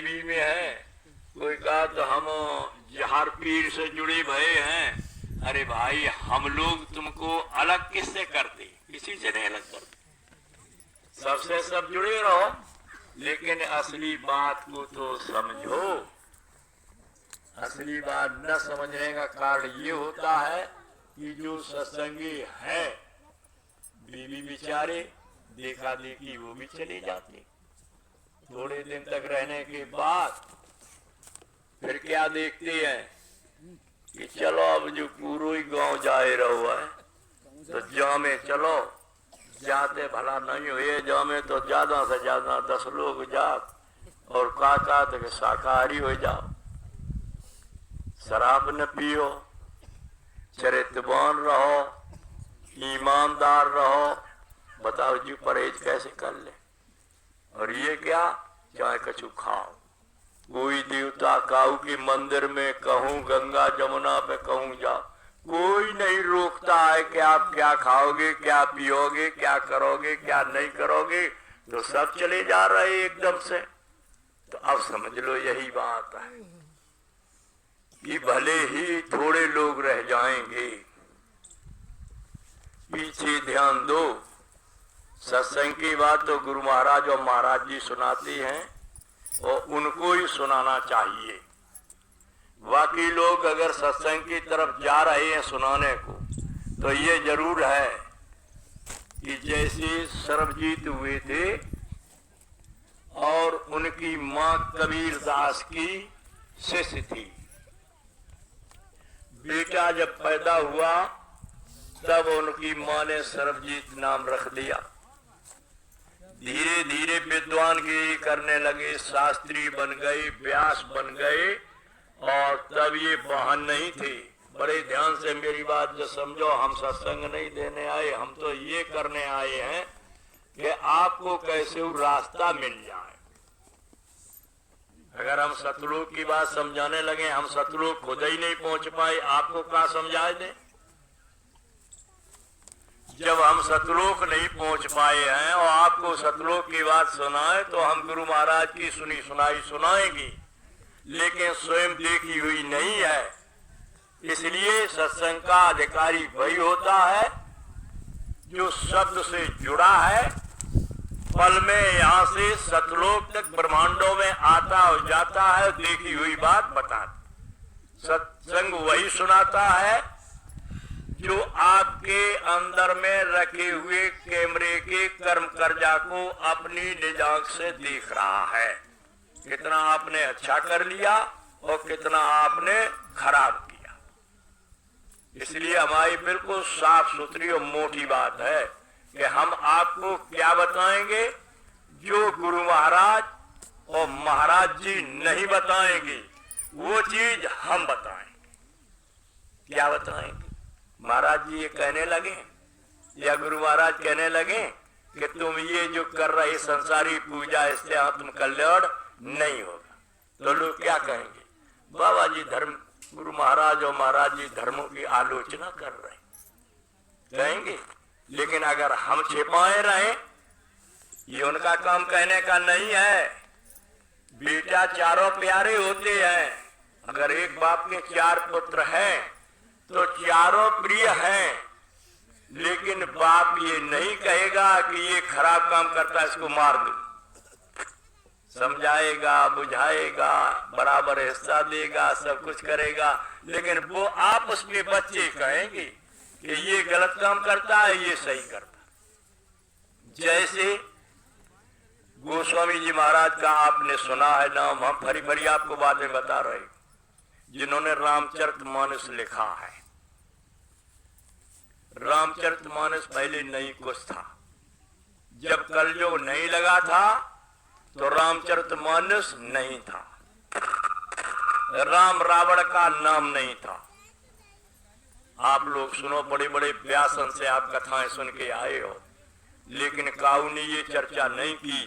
बीबी में है, कोई कहा तो हम जहर पीर से जुड़े भये हैं। अरे भाई, हम लोग तुमको अलग किससे करते? किसी से नहीं अलग करते, सबसे सब जुड़े रहो, लेकिन असली बात को तो समझो। असली बात न समझने का कारण ये होता है कि जो सत्संगी है, बीवी बेचारे देखा देखी वो भी चली जाती। थोड़े दिन तक रहने के बाद फिर क्या देखते हैं कि चलो अब जो पूरा ही गांव जाए रहो है, तो जामे चलो। जाते भला नहीं हुए, जामे तो ज्यादा से ज्यादा 10 लोग जात, और का तो शाकाहारी हो जाओ, शराब न पियो, चरित्रवान रहो, ईमानदार रहो। बताओ जी, परहेज कैसे कर ले? और ये क्या, चाहे कछु खाओ। कोई देवता काऊ के मंदिर में, कहूँ गंगा जमुना पे कहूँ जाओ, कोई नहीं रोकता है कि आप क्या खाओगे, क्या पियोगे, क्या करोगे, क्या नहीं करोगे, तो सब चले जा रहे एकदम से। तो अब समझ लो यही बात है कि भले ही थोड़े लोग रह जाएंगे, पीछे ध्यान दो। सत्संग की बात तो गुरु महाराज और महाराज जी सुनाती हैं, और उनको ही सुनाना चाहिए। बाकी लोग अगर सत्संग की तरफ जा रहे हैं सुनाने को, तो ये जरूर है कि जैसे सर्वजीत हुए थे और उनकी मां कबीर दास की शिष्य थी। बेटा जब पैदा हुआ तब उनकी मां ने सर्वजीत नाम रख दिया। धीरे धीरे विद्वानगिरी करने लगे, शास्त्री बन गए, व्यास बन गए, और तब ये वाहन नहीं थे। बड़े ध्यान से मेरी बात जो समझो, हम सत्संग नहीं देने आए, हम तो ये करने आए हैं कि आपको कैसे वो रास्ता मिल जाए। अगर हम सतलोक की बात समझाने लगे, हम सतलोक खुद ही नहीं पहुंच पाए, आपको क्या समझाए दें? जब हम सतलोक नहीं पहुंच पाए हैं और आपको सतलोक की बात सुनाए, तो हम गुरु महाराज की सुनी सुनाई सुनाएंगे, लेकिन स्वयं देखी हुई नहीं है। इसलिए सत्संग का अधिकारी वही होता है जो शब्द से जुड़ा है, पल में यहाँ से सतलोक तक ब्रह्मांडों में आता और जाता है, देखी हुई बात बताता। सत्संग वही सुनाता है जो आपके अंदर में रखे हुए कैमरे के कर्म कर्जा को अपनी निजात से देख रहा है, कितना आपने अच्छा कर लिया और कितना आपने खराब किया। इसलिए हमारी बिल्कुल साफ सुथरी और मोटी बात है कि हम आपको क्या बताएंगे जो गुरु महाराज और महाराज जी नहीं बताएंगे, वो चीज हम बताएंगे। क्या बताएंगे? महाराज जी ये कहने लगे या गुरु महाराज कहने लगे कि तुम ये जो कर रहे संसारी पूजा, इससे आत्म कल्याण नहीं होगा, तो लोग क्या कहेंगे? बाबा जी धर्म, गुरु महाराज और महाराज जी धर्मों की आलोचना कर रहे कहेंगे। लेकिन अगर हम छिपाए रहे, ये उनका काम कहने का नहीं है। बेटा चारों प्यारे होते हैं, अगर एक बाप के 4 पुत्र हैं तो चारों प्रिय हैं, लेकिन बाप ये नहीं कहेगा कि ये खराब काम करता है, इसको मार दो। समझाएगा, बुझाएगा, बराबर हिस्सा देगा, सब कुछ करेगा, लेकिन वो आपस में बच्चे कहेंगे कि ये गलत काम करता है, ये सही करता। जैसे गोस्वामी जी महाराज का आपने सुना है नाम, हम फरी फरी आपको बातें बता रहे, जिन्होंने रामचरितमानस लिखा है। रामचरितमानस पहले नहीं कुछ था, जब कलयुग नहीं लगा था तो रामचरितमानस नहीं था, राम रावण का नाम नहीं था। आप लोग सुनो, बड़े बड़े व्यासन से आप कथाएं सुन के आए हो, लेकिन काऊ ने ये चर्चा नहीं की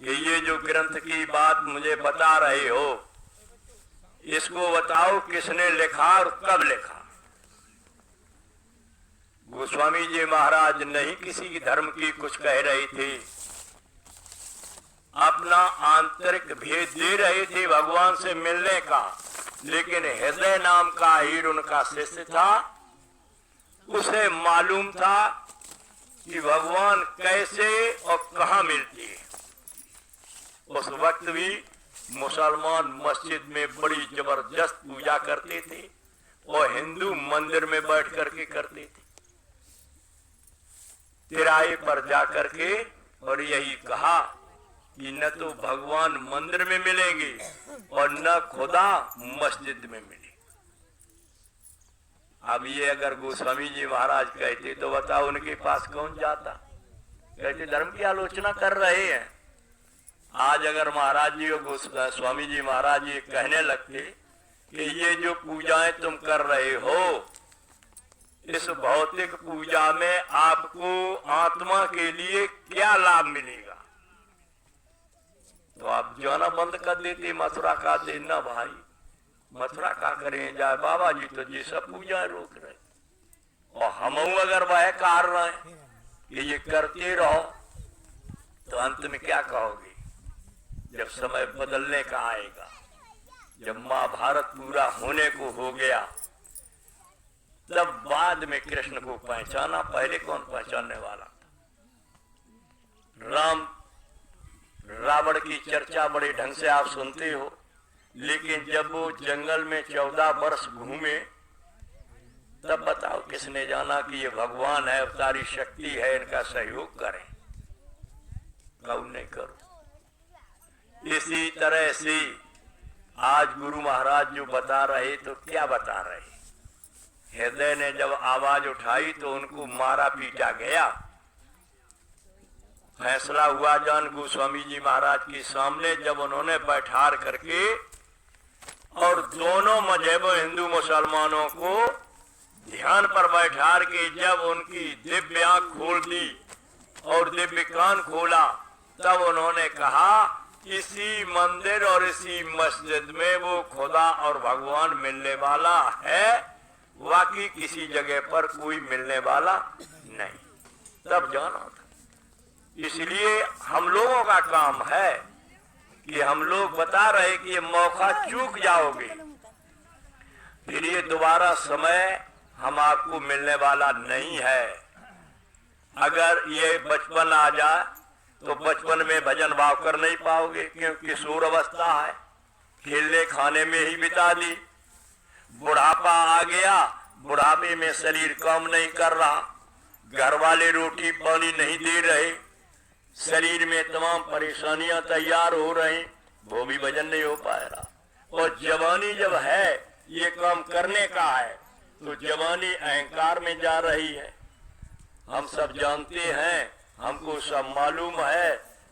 कि ये जो ग्रंथ की बात मुझे बता रहे हो, इसको बताओ किसने लिखा और कब लिखा। गोस्वामी जी महाराज नहीं किसी धर्म की कुछ कह रहे थे, अपना आंतरिक भेद दे रहे थे भगवान से मिलने का, लेकिन हृदय नाम का हीर उनका शिष्य था। उसे मालूम था कि भगवान कैसे और कहाँ मिलती है। उस वक्त भी मुसलमान मस्जिद में बड़ी जबरदस्त पूजा करते थे और हिंदू मंदिर में बैठ करके करते थे। तिराहे पर जाकर के और यही कहा कि न तो भगवान मंदिर में मिलेंगे और न खुदा मस्जिद में मिलेंगे। अब ये अगर गोस्वामी जी महाराज कहते तो बताओ उनके पास कौन जाता। कहते धर्म की आलोचना कर रहे हैं। आज अगर महाराज जी और स्वामी जी महाराज जी कहने लगते कि ये जो पूजाएं तुम कर रहे हो, इस भौतिक पूजा में आपको आत्मा के लिए क्या लाभ मिलेगा, तो आप जाना बंद कर देते। मथुरा का देना भाई, मथुरा का करें जाए बाबा जी तो ये सब पूजा रोक रहे, और हम अगर वह कार रहे कि ये करते रहो तो अंत में क्या कहोगे जब समय बदलने का आएगा। जब महाभारत पूरा होने को हो गया तब बाद में कृष्ण को पहचाना, पहले कौन पहचानने वाला था। राम रावण की चर्चा बड़े ढंग से आप सुनते हो, लेकिन जब वो जंगल में 14 वर्ष घूमे तब बताओ किसने जाना कि ये भगवान है, अवतारी शक्ति है, इनका सहयोग करें। कौन नहीं करो। इसी तरह से आज गुरु महाराज जो बता रहे तो क्या बता रहे। हृदय ने जब आवाज उठाई तो उनको मारा पीटा गया। फैसला हुआ जान गोस्वामी जी महाराज के सामने जब उन्होंने बैठार करके और दोनों मजहब हिंदू मुसलमानों को ध्यान पर बैठार के जब उनकी दिव्य आंख खोल दी और दिव्य कान खोला, तब उन्होंने कहा इसी मंदिर और इसी मस्जिद में वो खुदा और भगवान मिलने वाला है, बाकी किसी जगह पर कोई मिलने वाला नहीं। तब जाना था। इसलिए हम लोगों का काम है कि हम लोग बता रहे कि ये मौका चूक जाओगे, फिर ये दोबारा समय हम आपको मिलने वाला नहीं है। अगर ये बचपन आ जाए तो बचपन में भजन भाव कर नहीं पाओगे, क्योंकि किशोर अवस्था है, खेलने खाने में ही बिता दी। बुढ़ापा आ गया, बुढ़ापे में शरीर काम नहीं कर रहा, घर वाले रोटी पानी नहीं दे रहे, शरीर में तमाम परेशानियां तैयार हो रही, वो भी भजन नहीं हो पा रहा। और जवानी जब है ये काम करने का है तो जवानी अहंकार में जा रही है। हम सब जानते हैं, हमको सब मालूम है,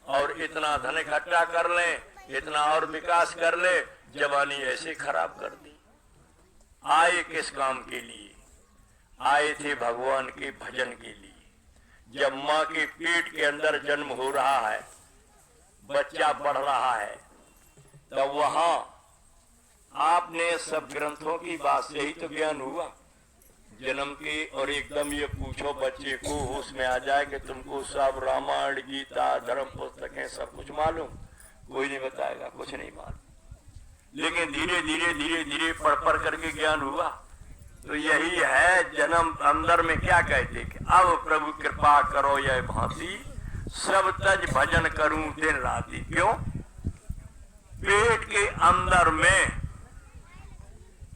और इतना धन इकट्ठा कर लें, इतना और विकास कर ले, जवानी ऐसे खराब कर दी। आए किस काम के लिए? आए थे भगवान के भजन के लिए। जब माँ के पेट के अंदर जन्म हो रहा है, बच्चा बढ़ रहा है, तब वहां आपने सब ग्रंथों की बात से ही तो ज्ञान हुआ जन्म के। और एकदम ये पूछो बच्चे को, उसमें आ जाए कि तुमको सब रामायण गीता धर्म पुस्तकें सब कुछ मालूम, कोई नहीं बताएगा, कुछ नहीं मालूम। लेकिन धीरे धीरे धीरे धीरे पढ़ पढ़ करके ज्ञान हुआ। तो यही है जन्म अंदर में क्या कहते कि अब प्रभु कृपा करो यह भांति, सब तज भजन करूं दिन राति। क्यों? पेट के अंदर में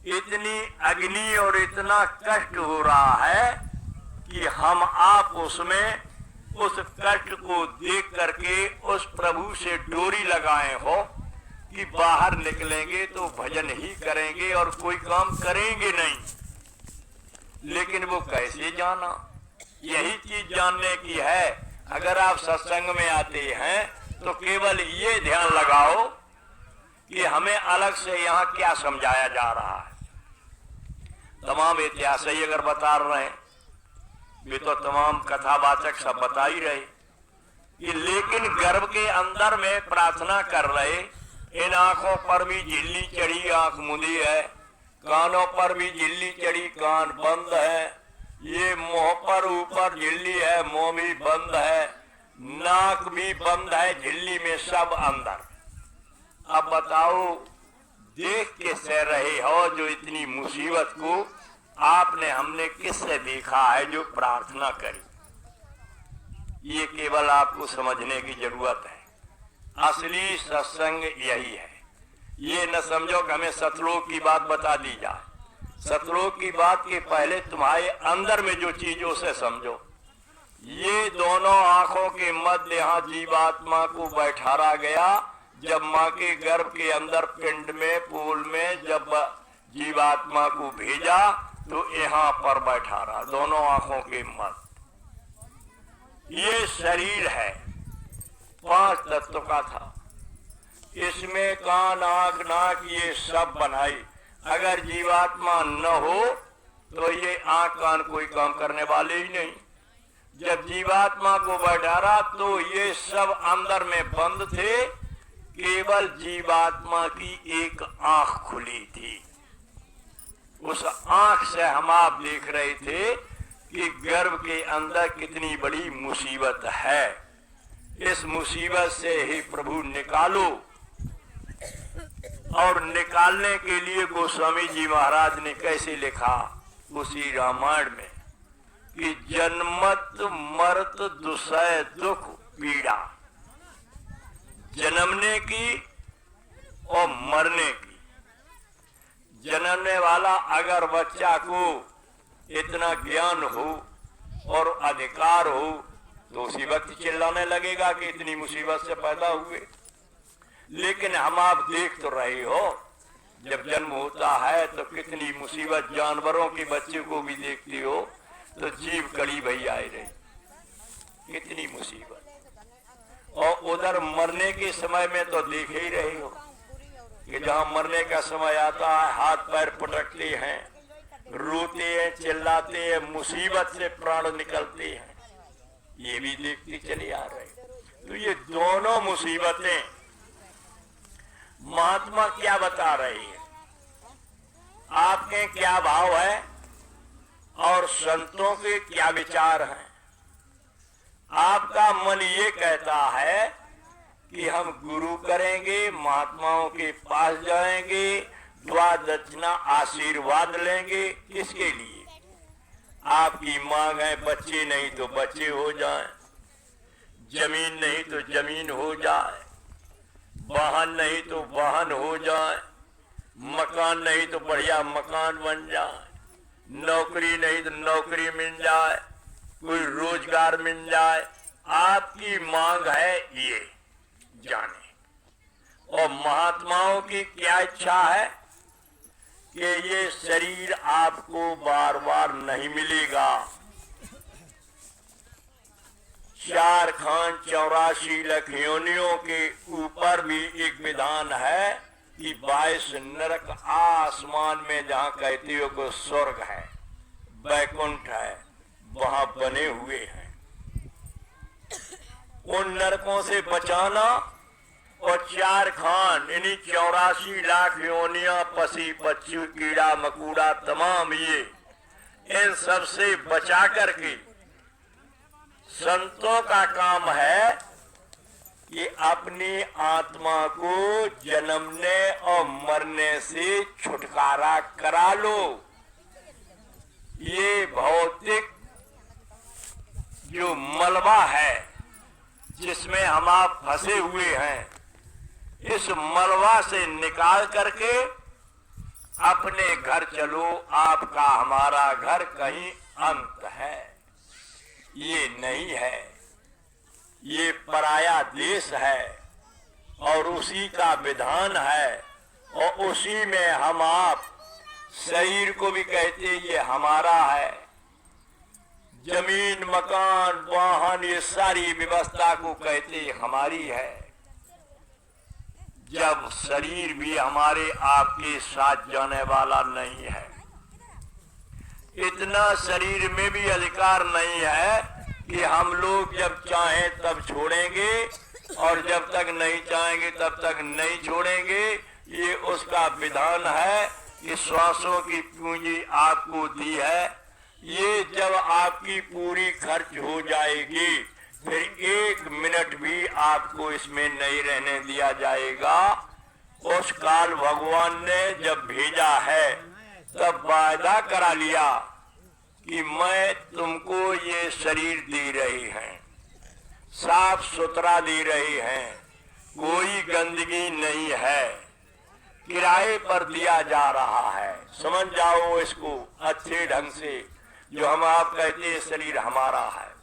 इतनी अग्नि और इतना कष्ट हो रहा है कि हम आप उसमें उस कष्ट को देख करके उस प्रभु से डोरी लगाए हो कि बाहर निकलेंगे तो भजन ही करेंगे और कोई काम करेंगे नहीं। लेकिन वो कैसे जाना? यही चीज जानने की है। अगर आप सत्संग में आते हैं तो केवल ये ध्यान लगाओ कि हमें अलग से यहाँ क्या समझाया जा रहा है। तमाम इतिहास ही अगर बता रहे हैं, वे तो तमाम कथावाचक सब बता ही रहे कि लेकिन गर्भ के अंदर में प्रार्थना कर रहे, इन आंखों पर भी झिल्ली चढ़ी, आंख मुंदी है, कानों पर भी झिल्ली चढ़ी, कान बंद है, ये मुंह पर ऊपर झिल्ली है, मुंह भी बंद है, नाक भी बंद है, झिल्ली में सब अंदर। अब बताओ, देख के सह रहे हो जो इतनी मुसीबत को आपने हमने किससे देखा है जो प्रार्थना करी? ये केवल आपको समझने की जरूरत है। असली सत्संग यही है। ये न समझो कि हमें सतलोक की बात बता दी जाए। सतलोक की बात के पहले तुम्हारे अंदर में जो चीजों से समझो। ये दोनों आंखों के मध्य यहाँ जीवात्मा को बैठारा गया। जब माँ के गर्भ के अंदर पिंड में पूल में जब जीवात्मा को भेजा तो यहाँ पर बैठारा, दोनों आंखों के मध्य। ये शरीर है, 5 तत्व का था। इसमें कान आंख नाक ये सब बनाई। अगर जीवात्मा न हो तो ये आंख कान कोई काम करने वाले ही नहीं। जब जीवात्मा को बैठारा तो ये सब अंदर में बंद थे, केवल जीवात्मा की एक आंख खुली थी। उस आंख से हम आप देख रहे थे कि गर्भ के अंदर कितनी बड़ी मुसीबत है। इस मुसीबत से ही प्रभु निकालो। और निकालने के लिए गोस्वामी जी महाराज ने कैसे लिखा उसी रामायण में कि जन्मत मरत दुसह दुख पीड़ा, जन्मने की और मरने की। जन्मने वाला अगर बच्चा को इतना ज्ञान हो और अधिकार हो तो उसी वक्त चिल्लाने लगेगा कि इतनी मुसीबत से पैदा हुए। लेकिन हम आप देख तो रहे हो, जब जन्म होता है तो कितनी मुसीबत, जानवरों के बच्चे को भी देखती हो तो जीव कड़ी भई आई रही, कितनी मुसीबत। और उधर मरने के समय में तो देख ही रहे हो कि जहां मरने का समय आता है हाथ पैर पटकते हैं, रोते हैं, चिल्लाते हैं, मुसीबत से प्राण निकलते हैं। ये भी देखते चले आ रहे। तो ये दोनों मुसीबतें महात्मा क्या बता रहे हैं, आपके क्या भाव है और संतों के क्या विचार हैं। आपका मन ये कहता है कि हम गुरु करेंगे, महात्माओं के पास जाएंगे, द्वा दक्षिणा आशीर्वाद लेंगे। किसके लिए? आपकी मांग है बच्चे नहीं तो बच्चे हो जाएं, जमीन नहीं तो जमीन हो जाए, वाहन नहीं तो वाहन हो जाए, मकान नहीं तो बढ़िया मकान बन जाए, नौकरी नहीं तो नौकरी मिल जाए, कोई रोजगार मिल जाए। आपकी मांग है ये जाने। और महात्माओं की क्या इच्छा है कि ये शरीर आपको बार बार नहीं मिलेगा। 4 खान 84 लाख योनियों के ऊपर भी एक विधान है कि 22 नरक आसमान में जहां कहते हो कि स्वर्ग है, वैकुंठ है, वहां बने हुए हैं। उन नरकों से बचाना और 4 खान यानी 84 लाख योनियां, पसी पक्षी कीड़ा मकूड़ा तमाम ये इन सब से बचा करके संतों का काम है कि अपनी आत्मा को जन्मने और मरने से छुटकारा करा लो। ये भौतिक जो मलबा है जिसमें हम आप फंसे हुए हैं, इस मलबा से निकाल करके अपने घर चलो। आपका हमारा घर कहीं अंत है, ये नहीं है, ये पराया देश है और उसी का विधान है। और उसी में हम आप शरीर को भी कहते ये हमारा है। जमीन मकान वाहन ये सारी व्यवस्था को कहते हमारी है। जब शरीर भी हमारे आपके साथ जाने वाला नहीं है, इतना शरीर में भी अधिकार नहीं है कि हम लोग जब चाहें तब छोड़ेंगे और जब तक नहीं चाहेंगे तब तक नहीं छोड़ेंगे। ये उसका विधान है कि श्वासों की पूंजी आपको दी है। ये जब आपकी पूरी खर्च हो जाएगी फिर 1 मिनट भी आपको इसमें नहीं रहने दिया जाएगा। उस काल भगवान ने जब भेजा है तब वायदा करा लिया कि मैं तुमको ये शरीर दे रही हैं, साफ सुथरा दे रही हैं, कोई गंदगी नहीं है, किराए पर दिया जा रहा है। समझ जाओ इसको अच्छे ढंग से। जो हम आप कहते हैं शरीर हमारा है,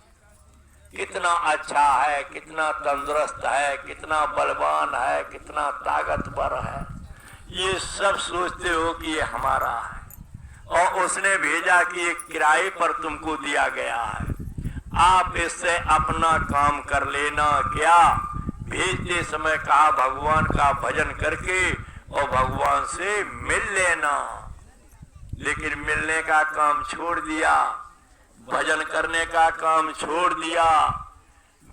कितना अच्छा है, कितना तंदुरुस्त है, कितना बलवान है, कितना ताकतवर है, ये सब सोचते हो कि ये हमारा है। और उसने भेजा कि ये किराए पर तुमको दिया गया है, आप इससे अपना काम कर लेना। क्या भेजते समय कहा भगवान का भजन करके और भगवान से मिल लेना, लेकिन मिलने का काम छोड़ दिया, भजन करने का काम छोड़ दिया,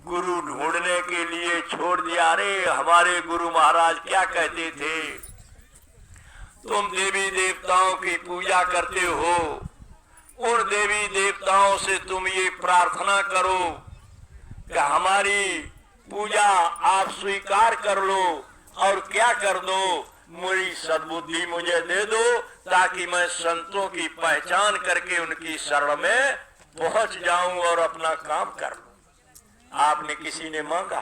गुरु ढूंढने के लिए छोड़ दिया। अरे हमारे गुरु महाराज क्या कहते थे, तुम देवी देवताओं की पूजा करते हो, उन देवी देवताओं से तुम ये प्रार्थना करो कि हमारी पूजा आप स्वीकार कर लो और क्या कर दो, मेरी सद्बुद्धि मुझे दे दो ताकि मैं संतों की पहचान करके उनकी शरण में पहुंच जाऊं और अपना काम कर लूं। आपने किसी ने मांगा,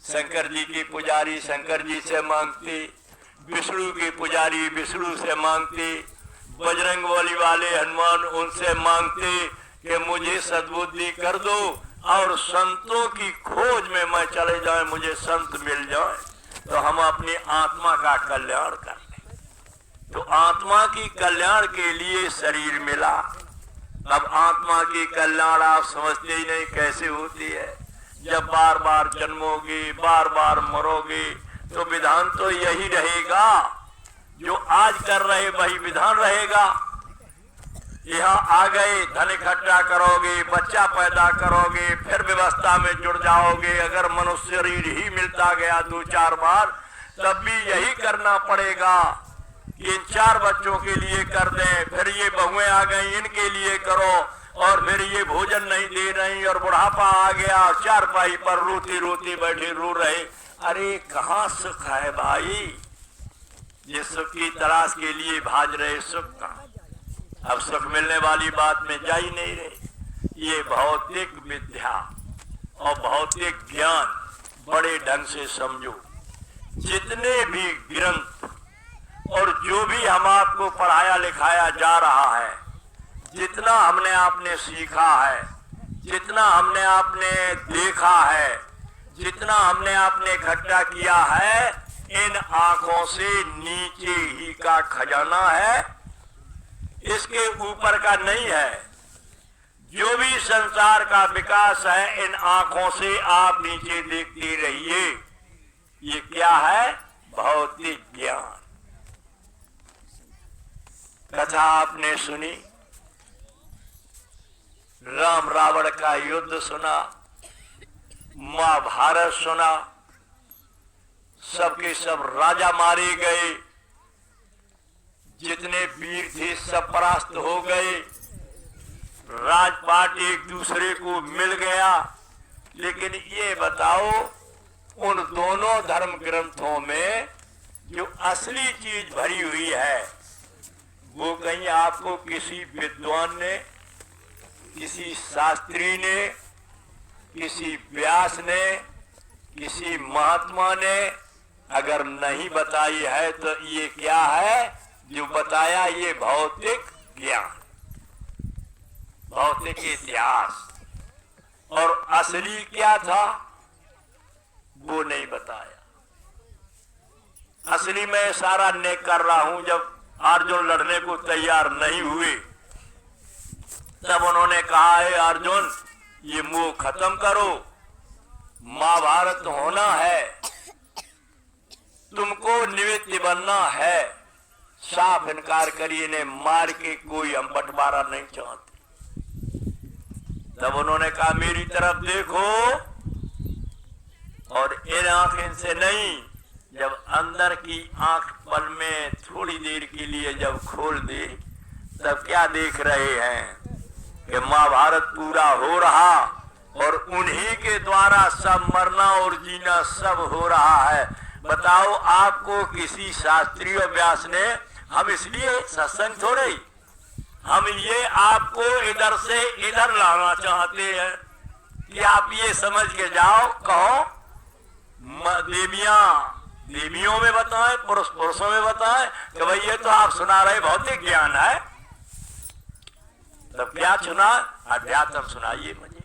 शंकर जी की पुजारी शंकर जी से मांगते, विष्णु के पुजारी विष्णु से मांगते, बजरंग बली वाले हनुमान उनसे मांगते कि मुझे सद्बुद्धि कर दो और संतों की खोज में मैं चले जाए, मुझे संत मिल जाए तो हम अपनी आत्मा का कल्याण कर लें। तो आत्मा की कल्याण के लिए शरीर मिला। अब आत्मा की कल्याण आप समझते ही नहीं कैसे होती है। जब बार बार जन्मोगे, बार बार मरोगे, तो विधान तो यही रहेगा, जो आज कर रहे वही विधान रहेगा। यहाँ आ गए, धन इकट्ठा करोगे, बच्चा पैदा करोगे, फिर व्यवस्था में जुड़ जाओगे। अगर मनुष्य शरीर ही मिलता गया 2-4 बार, तब भी यही करना पड़ेगा कि इन 4 बच्चों के लिए कर दें, फिर ये बहुएं आ गई इनके लिए करो, और फिर ये भोजन नहीं दे रही और बुढ़ापा आ गया, चारपाई पर रोती रोती बैठे रो रहे। अरे कहाँ सुख है भाई, ये सुख की तलाश के लिए भाज रहे, सुख का अब सुख मिलने वाली बात में जा ही नहीं रहे। ये भौतिक विद्या और भौतिक ज्ञान बड़े ढंग से समझो। जितने भी ग्रंथ और जो भी हम आपको पढ़ाया लिखाया जा रहा है, जितना हमने आपने सीखा है, जितना हमने आपने देखा है, जितना हमने आपने इकट्ठा किया है, इन आंखों से नीचे ही का खजाना है, इसके ऊपर का नहीं है। जो भी संसार का विकास है, इन आंखों से आप नीचे देखते रहिए। ये क्या है? भौतिक ज्ञान। कथा आपने सुनी, राम रावण का युद्ध सुना, महाभारत सुना, सबके सब राजा मारे गए, जितने वीर थे सब परास्त हो गए, राजपाट एक दूसरे को मिल गया। लेकिन ये बताओ, उन दोनों धर्म ग्रंथों में जो असली चीज भरी हुई है, वो कहीं आपको किसी विद्वान ने, किसी शास्त्री ने, किसी व्यास ने, किसी महात्मा ने अगर नहीं बताई है, तो ये क्या है जो बताया? ये भौतिक ज्ञान, भौतिक इतिहास। और असली क्या था वो नहीं बताया। असली मैं सारा नेक कर रहा हूं। जब अर्जुन लड़ने को तैयार नहीं हुए, तब उन्होंने कहा है अर्जुन ये मोह खत्म करो, महाभारत होना है, तुमको निमित्त बनना है। साफ इनकार करिए, ने मार के कोई हम बंटवारा नहीं चाहते। तब उन्होंने कहा मेरी तरफ देखो, और इन आंख इनसे नहीं। जब अंदर की आंख पल में थोड़ी देर के लिए जब खोल दे, तब क्या देख रहे हैं कि महाभारत पूरा हो रहा, और उन्हीं के द्वारा सब मरना और जीना सब हो रहा है। बताओ, आपको किसी शास्त्रीय व्यास ने, हम इसलिए सत्संग थोड़े ही, हम ये आपको इधर से इधर लाना चाहते हैं कि आप ये समझ के जाओ, कहो देवियों में बताएं, पुरुषों में बताएं कि भाई ये तो आप सुना रहे भौतिक ज्ञान है, तब क्या सुना? अध्यात्म सुनाइए मुझे।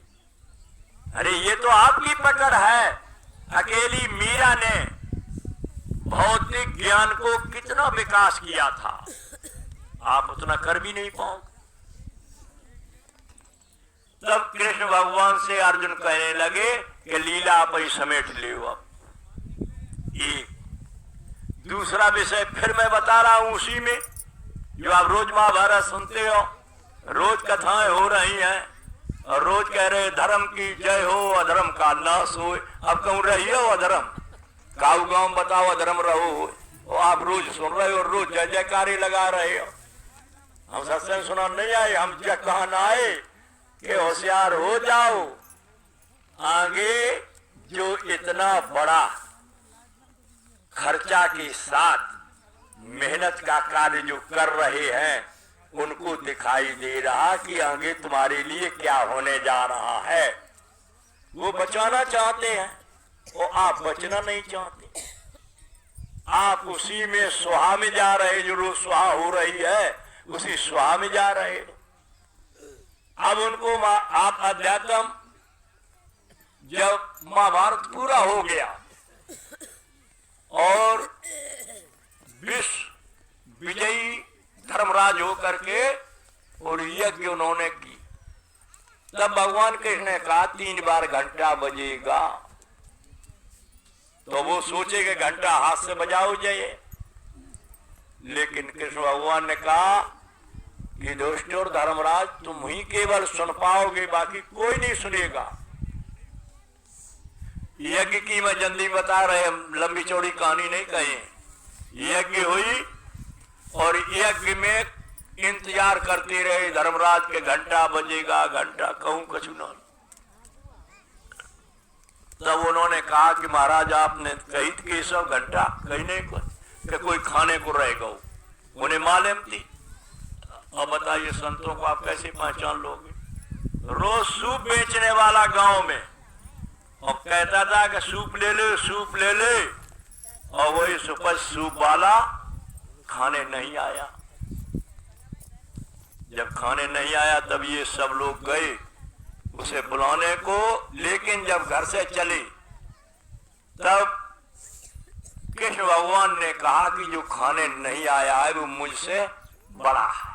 अरे ये तो आपकी पकड़ है। अकेली मीरा ने भौतिक ज्ञान को कितना विकास किया था, आप उतना कर भी नहीं पाओ। तब कृष्ण भगवान से अर्जुन कहने लगे कि लीला आप ही समेट ले। अब एक दूसरा विषय फिर मैं बता रहा हूं उसी में, जो आप रोज महाभारत सुनते हो, रोज कथाएं हो रही हैं और रोज कह रहे धर्म की जय हो, अधर्म का नाश हो। अब कहूं रही हो अधर्म, गाँव गाँव बताओ अधर्म रहो, और आप रोज सुन रहे हो, रोज जय जयकारी लगा रहे हो। हम सत्संग सुना नहीं आए, हम जय कहना आए कि होशियार हो जाओ। आगे जो इतना बड़ा खर्चा के साथ मेहनत का कार्य जो कर रहे हैं, उनको दिखाई दे रहा कि आगे तुम्हारे लिए क्या होने जा रहा है। वो बचाना चाहते हैं और आप बचना नहीं चाहते। आप उसी में स्वाहा में जा रहे, जो रोज स्वाहा हो रही है उसी स्वाहा में जा रहे। अब उनको आप अध्यात्म, जब महाभारत पूरा हो गया और विश्व विजयी धर्मराज हो करके और यज्ञ उन्होंने की, तब भगवान कृष्ण ने कहा 3 बार घंटा बजेगा। तो वो सोचे कि घंटा हाथ से बजाओ जाइए, लेकिन कृष्ण भगवान ने कहा कि दुष्ट और धर्मराज तुम ही केवल सुन पाओगे, बाकी कोई नहीं सुनेगा। यज्ञ की मैं जल्दी बता रहे, लंबी चौड़ी कहानी नहीं कही। यज्ञ हुई और यज्ञ में इंतजार करते रहे धर्मराज के घंटा बजेगा, घंटा कहूं कछु ना। तब उन्होंने कहा कि महाराज आपने कही थी सब घंटा कहीं नहीं कि कोई खाने को रहेगा। उन्हें मालूम थी। अब बताइए संतों को आप कैसे पहचान लोगे? रोज सूप बेचने वाला गांव में और कहता था कि सूप ले ले, सूप ले ले, और वही सुपच सूप वाला खाने नहीं आया। जब खाने नहीं आया तब ये सब लोग गए उसे बुलाने को, लेकिन जब घर से चले तब कृष्ण भगवान ने कहा कि जो खाने नहीं आया है वो मुझसे बड़ा है।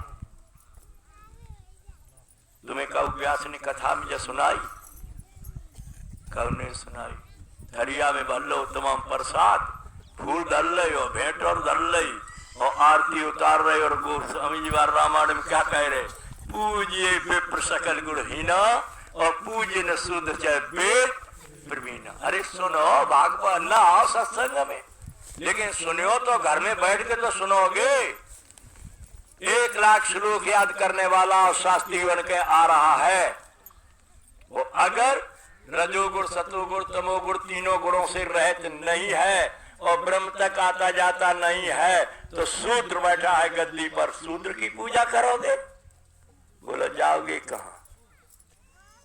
तुम्हें कब व्यास ने कथा मुझे सुनाई? कब नहीं सुनाई? हरिया में भर लो तमाम प्रसाद, फूल धर ले और भेंट और धर ले और आरती उतार रहे, और स्वामी जी रामायण में क्या कह रहे? पूजिए विप्र सकल गुणहीना और पूजिए न शुद्ध चाहे वेद प्रवीणा। अरे सुनो भागवत ना आओ सत्संग में, लेकिन सुनियो तो घर में बैठ के तो सुनोगे। 1 लाख श्लोक याद करने वाला शास्त्री बन के आ रहा है, वो अगर रजोगुण सतोगुण तमोगुण तीनों गुणों से रहित नहीं है और ब्रह्म तक आता जाता नहीं है, तो शूद्र बैठा है गद्दी पर, शूद्र की पूजा करोगे? बोलो जाओगे कहां?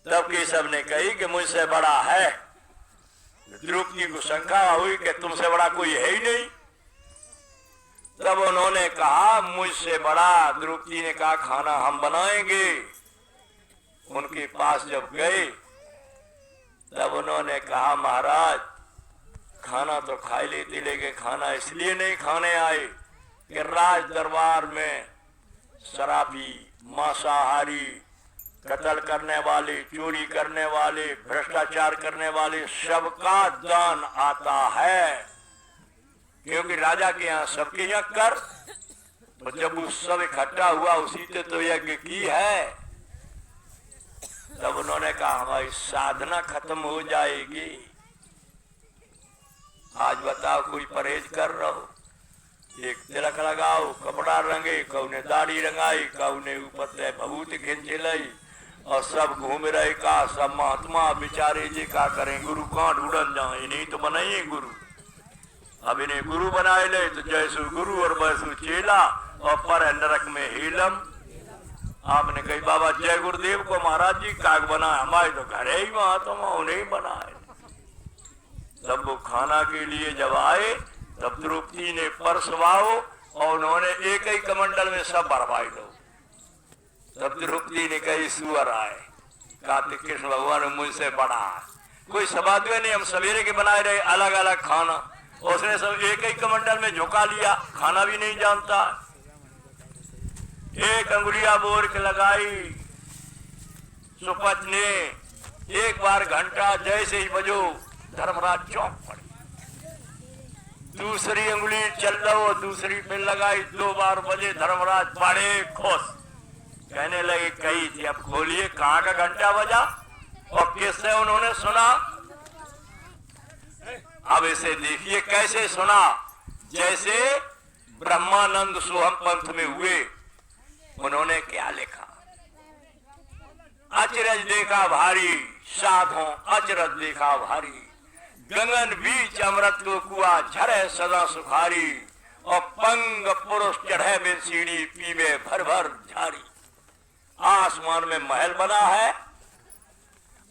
तब केशव ने कही कि मुझसे बड़ा है। द्रौपदी को शंका हुई कि तुमसे बड़ा कोई है ही नहीं। तब उन्होंने कहा मुझसे बड़ा। द्रौपदी ने कहा खाना हम बनाएंगे। उनके पास जब गए तब उन्होंने कहा महाराज खाना तो खा लेते, लेकिन खाना इसलिए नहीं खाने आए कि राज दरबार में शराबी, मांसाहारी, कत्ल करने वाले, चोरी करने वाले, भ्रष्टाचार करने वाले सबका दान आता है, क्योंकि राजा के यहाँ सबके यहाँ कर। तो जब वो सब इकट्ठा हुआ उसी से तो यज्ञ की है। तब उन्होंने कहा हमारी साधना खत्म हो जाएगी। आज बताओ कोई परहेज कर रहा हो, एक तिलक लगाओ, कपड़ा रंगे, कौने दाढ़ी रंगाई, कौने ऊपर से भभूत खींच लाई और सब घूम रहे का, सब महात्मा बेचारे जी का करें, गुरु कहाँ ढूंढन जाए, नहीं तो बनाइए गुरु। अब इन्हें गुरु बनाए ले तो जैसु गुरु और वैसु चेला, और पर नरक में हीलम। आपने कही बाबा जय गुरुदेव को महाराज जी काग बनाए, हमारे तो घरे ही महात्मा उन्हें बनाए। तब वो खाना के लिए जब आए तब द्रौपदी ने परसवाओ और उन्होंने एक ही कमंडल में सब बरवाई लो। तब द्रौपदी ने कही सुअर आए, कार्तिक कृष्ण भगवान मुझसे बड़ा है, कोई सबादवे नहीं, हम सवेरे के बनाए रहे अलग अलग खाना, उसने सब एक ही कमंडल में झुका लिया, खाना भी नहीं जानता। एक अंगुलिया बोर के लगाई, सुपथ ने एक बार घंटा जैसे ही बजो धर्मराज चौंक पड़े। दूसरी अंगुली चल रहा, दूसरी पे लगाई, 2 बार बजे धर्मराज बड़े खुश, कहने लगे कही थी अब खोलिए कहाँ का घंटा बजा और किससे उन्होंने सुना। अब इसे देखिए कैसे सुना, जैसे ब्रह्मानंद सोहम पंथ में हुए। उन्होंने क्या लिखा, अचरज देखा भारी साधो अचरज देखा भारी, गगन बीच अमृत को कुआ झरे सदा सुखारी, और पंग पुरुष चढ़े बिन सीढ़ी पीवे भर भर झारी। आसमान में महल बना है,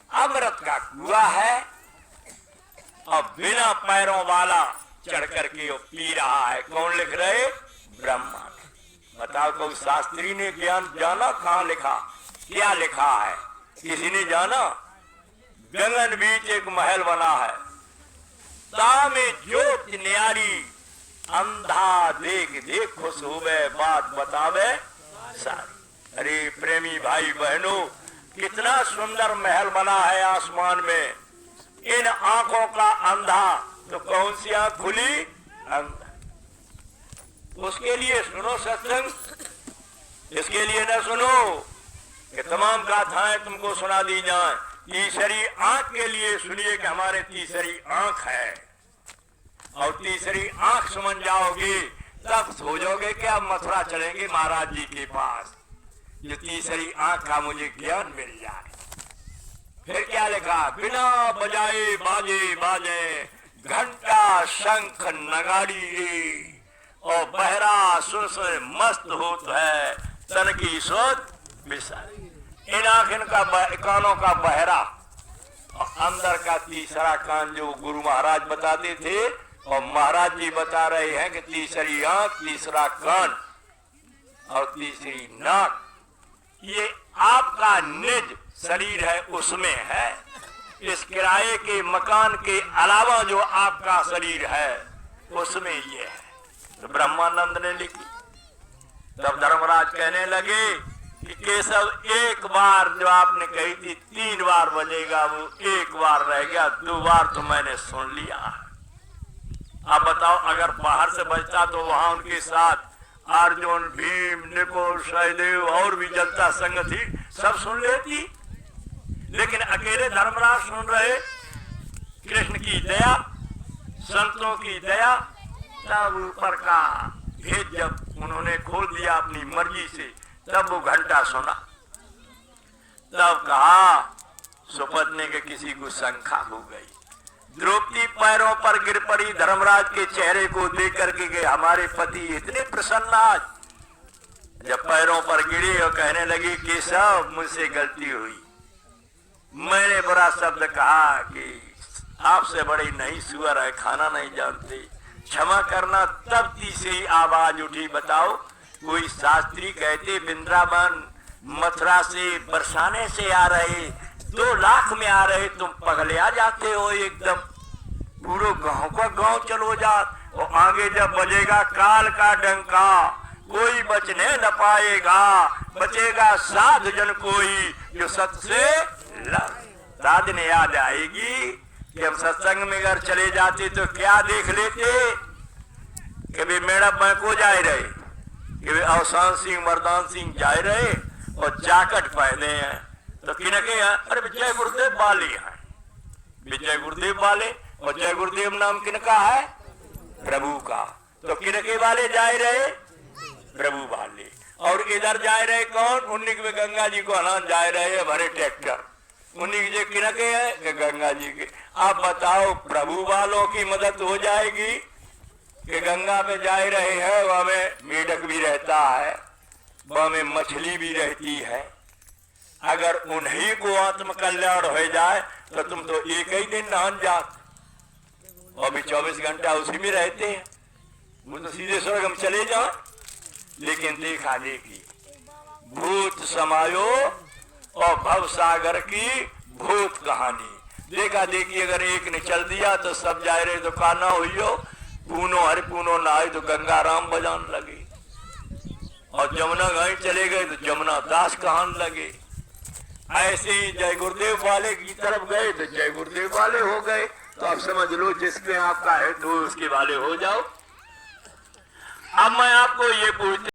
अमृत का कुआ है, और बिना पैरों वाला चढ़ करके वो पी रहा है। कौन लिख रहे? ब्रह्मा। बताओ कोई शास्त्री ने ज्ञान जाना कहाँ लिखा, क्या लिखा है, किसी ने जाना? गगन बीच एक महल बना है, तामे ज्योत न्यारी, अंधा देख देख खुश होवे बात बतावे सारी। अरे प्रेमी भाई बहनों, कितना सुंदर महल बना है आसमान में। इन आंखों का अंधा तो कौन सी आंख खुली? अंधा। उसके लिए सुनो सत्संग, इसके लिए न सुनो कि तमाम गाथाएं तुमको सुना दी जाए। तीसरी आंख के लिए सुनिए कि हमारे तीसरी आंख है, और तीसरी आंख समझ जाओगे तब सोचोगे कि अब मथुरा चलेंगे महाराज जी के पास, जो तीसरी आंख का मुझे ज्ञान मिल जाए। फिर क्या लिखा? बिना बजाए बाजे बाजे, घंटा शंख नगाड़ी रे, और बहरा सुन से मस्त होत है, तन की सोच बिसारी। इन आंखन का कानों का बहरा, और अंदर का तीसरा कान जो गुरु महाराज बताते थे, और महाराज जी बता रहे हैं कि तीसरी आंख, तीसरा कान और तीसरी नाक, ये आपका निज शरीर है, उसमें है। इस किराए के मकान के अलावा जो आपका शरीर है उसमें ये है। तो ब्रह्मानंद ने लिखी। तब धर्मराज कहने लगे कि केशव, एक बार जो आपने कही थी 3 बार बजेगा, वो 1 बार रह गया, 2 बार तो मैंने सुन लिया। अब बताओ अगर बाहर से बजता तो वहां उनके साथ अर्जुन, भीम, निकुल, सहदेव और भी जनता संग थी, सब सुन लेती। लेकिन अकेले धर्मराज सुन रहे। कृष्ण की दया, संतों की दया, तब ऊपर का भेद जब उन्होंने खोल दिया अपनी मर्जी से, तब वो घंटा सुना। तब कहा सुपत्नी के किसी को शंका हो गई। द्रौपदी पैरों पर गिर पड़ी धर्मराज के चेहरे को देख करके कि हमारे पति इतने प्रसन्न आज। जब पैरों पर गिरी और कहने लगी कि सब मुझसे गलती हुई, मैंने बुरा शब्द कहा कि आपसे बड़ी नहीं सुअर है, खाना नहीं जानते, क्षमा करना। तब तीसरी आवाज उठी। बताओ, कोई शास्त्री कहते वृंदावन मथुरा से बरसाने से आ रहे, 2 लाख में आ रहे, तुम पगले आ जाते हो एकदम, पूरे गांव का गांव चलो जात। और आगे जब बजेगा काल का डंका, कोई बचने न पाएगा, बचेगा साधु जन कोई जो सत से लड़। दाद ने याद आएगी कि हम सत्संग में अगर चले जाते तो क्या देख लेते कि वे मेड़प में को जाए रहे, कि वे अवसान सिंह मर्दान सिंह जाए रहे और जाकट पहने हैं, तो किनके हैं? अरे विजय गुरुदेव वाले हैं, विजय गुरुदेव वाले। और जय गुरुदेव नाम किनका है? प्रभु का। तो किनके वाले जाए रहे? प्रभु वाले। और इधर जा रहे कौन? उन्हीं में गंगा जी को हलान जा रहे हैं भरे ट्रैक्टर, उन्हीं के किनके है कि गंगा जी के। आप बताओ प्रभु वालों की मदद हो जाएगी कि गंगा पे जा रहे हैं, वहां में मेढक भी रहता है, वहां में मछली भी रहती है। अगर उन्हीं को आत्म कल्याण हो जाए तो तुम तो एक ही दिन नहान जात, और भी 24 घंटा उसी में रहते हैं, वो तो सीधे स्वर्ग में चले जाए। लेकिन देखा देखी भूत समायो और भव सागर की भूत कहानी। देखा देखी अगर एक ने चल दिया तो सब जा रहे तो काना हुई, पूनो हर पूनो नहाए तो गंगा राम बजान लगे, और जमुना गए चले गए तो जमुना दास कहान लगे। ऐसे ही जय गुरुदेव वाले की तरफ गए तो जय गुरुदेव वाले हो गए। तो आप समझ लो जिसमें आपका है तो उसके वाले हो जाओ। अब मैं आपको ये पूछते